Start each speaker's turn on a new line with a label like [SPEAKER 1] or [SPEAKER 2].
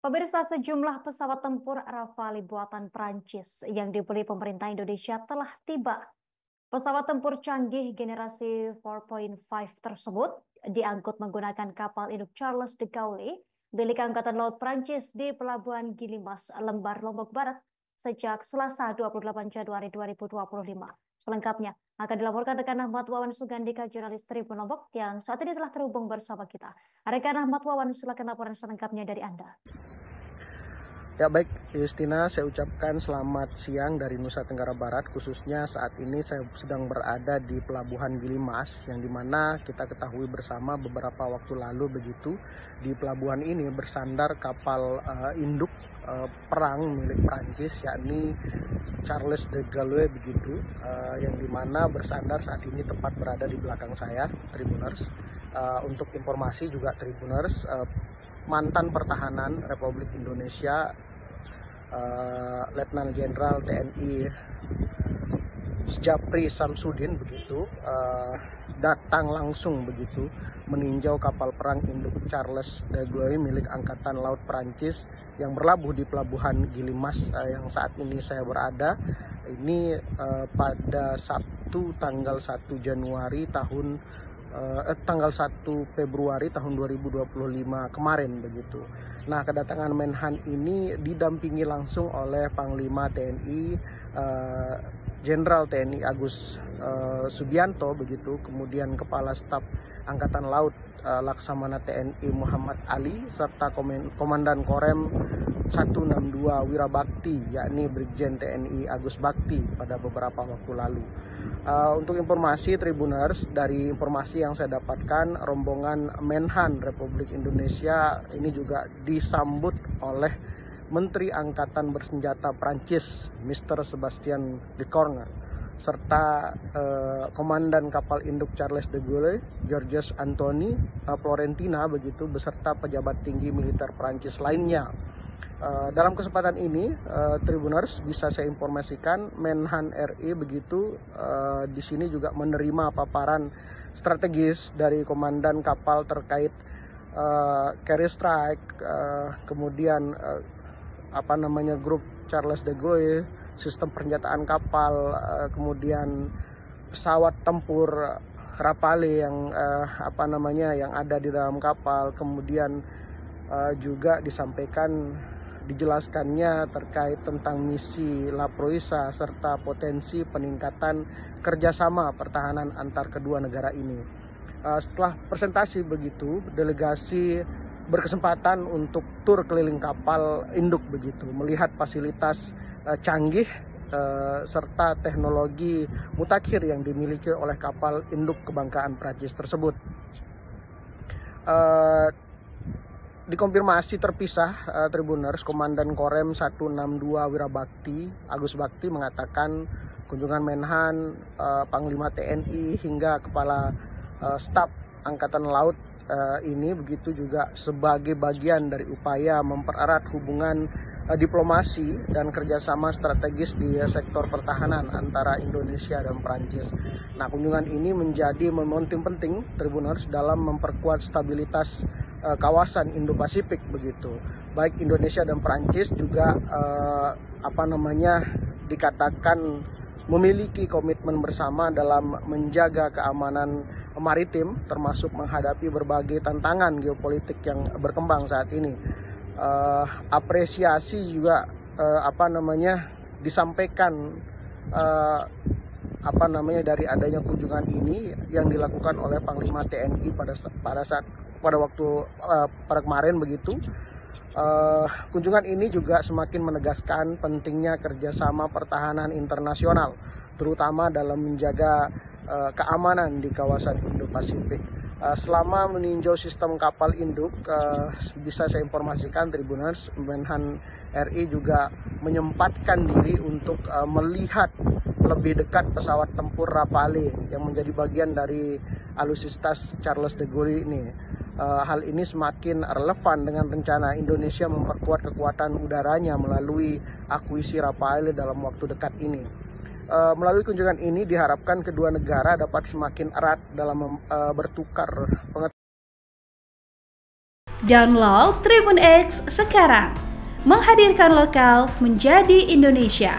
[SPEAKER 1] Pemirsa, sejumlah pesawat tempur Rafale buatan Prancis yang dibeli pemerintah Indonesia telah tiba. Pesawat tempur canggih generasi 4.5 tersebut diangkut menggunakan kapal induk Charles de Gaulle milik Angkatan Laut Prancis di Pelabuhan Gilimas, Lembar, Lombok Barat sejak Selasa 28 Januari 2025. Selengkapnya akan dilaporkan rekan Ahmad Wawan Sugandika, jurnalis Tribun Lombok yang saat ini telah terhubung bersama kita. Rekan Ahmad Wawan, silakan laporan selengkapnya dari Anda.
[SPEAKER 2] Ya baik, Justina, saya ucapkan selamat siang dari Nusa Tenggara Barat. Khususnya saat ini saya sedang berada di Pelabuhan Gilimas, yang dimana kita ketahui bersama beberapa waktu lalu begitu di pelabuhan ini bersandar kapal induk perang milik Prancis, yakni Charles de Gaulle begitu, yang dimana bersandar saat ini tepat berada di belakang saya, Tribuners. Untuk informasi juga Tribuners, mantan pertahanan Republik Indonesia Letnan Jenderal TNI Sjapri Samsudin begitu datang langsung begitu meninjau kapal perang induk Charles de Gaulle milik Angkatan Laut Prancis yang berlabuh di Pelabuhan Gilimas yang saat ini saya berada ini pada Sabtu tanggal 1 Januari tanggal 1 Februari tahun 2025 kemarin begitu. Nah, kedatangan Menhan ini didampingi langsung oleh Panglima TNI Jenderal TNI Agus Subianto begitu, kemudian Kepala Staf Angkatan Laut Laksamana TNI Muhammad Ali serta Komandan Korem 162 Wirabakti yakni Brigjen TNI Agus Bakti pada beberapa waktu lalu. Untuk informasi Tribuners, dari informasi yang saya dapatkan, rombongan Menhan Republik Indonesia ini juga disambut oleh Menteri Angkatan Bersenjata Prancis, Mr. Sebastien Lecornu, serta Komandan Kapal Induk Charles de Gaulle, Georges Anthony Florentina begitu, beserta pejabat tinggi militer Prancis lainnya. Dalam kesempatan ini, Tribuners, bisa saya informasikan Menhan RI begitu di sini juga menerima paparan strategis dari komandan kapal terkait carrier strike, kemudian grup Charles de Gaulle, sistem persenjataan kapal, kemudian pesawat tempur Rafale yang yang ada di dalam kapal, kemudian juga dijelaskannya terkait tentang misi La Proeza serta potensi peningkatan kerjasama pertahanan antar kedua negara ini. Setelah presentasi begitu, delegasi berkesempatan untuk tur keliling kapal induk begitu, melihat fasilitas canggih serta teknologi mutakhir yang dimiliki oleh kapal induk kebanggaan Prancis tersebut. Dikonfirmasi terpisah, Tribuners, Komandan Korem 162 Wirabakti Agus Bakti mengatakan kunjungan Menhan, Panglima TNI hingga Kepala Staf Angkatan Laut ini begitu juga sebagai bagian dari upaya mempererat hubungan diplomasi dan kerjasama strategis di sektor pertahanan antara Indonesia dan Prancis. Nah, kunjungan ini menjadi momentum penting Tribuners dalam memperkuat stabilitas kawasan Indo-Pasifik begitu. Baik Indonesia dan Prancis juga dikatakan memiliki komitmen bersama dalam menjaga keamanan maritim, termasuk menghadapi berbagai tantangan geopolitik yang berkembang saat ini. Apresiasi juga disampaikan dari adanya kunjungan ini yang dilakukan oleh Panglima TNI pada waktu kemarin begitu. Kunjungan ini juga semakin menegaskan pentingnya kerjasama pertahanan internasional, terutama dalam menjaga keamanan di kawasan Indo-Pasifik. Selama meninjau sistem kapal induk, bisa saya informasikan Tribuners, Menhan RI juga menyempatkan diri untuk melihat lebih dekat pesawat tempur Rafale yang menjadi bagian dari alutsistas Charles de Gaulle ini. Hal ini semakin relevan dengan rencana Indonesia memperkuat kekuatan udaranya melalui akuisisi Rafale dalam waktu dekat ini. Melalui kunjungan ini diharapkan kedua negara dapat semakin erat dalam bertukar pengetahuan.
[SPEAKER 3] Download Tribun X sekarang. Menghadirkan lokal menjadi Indonesia.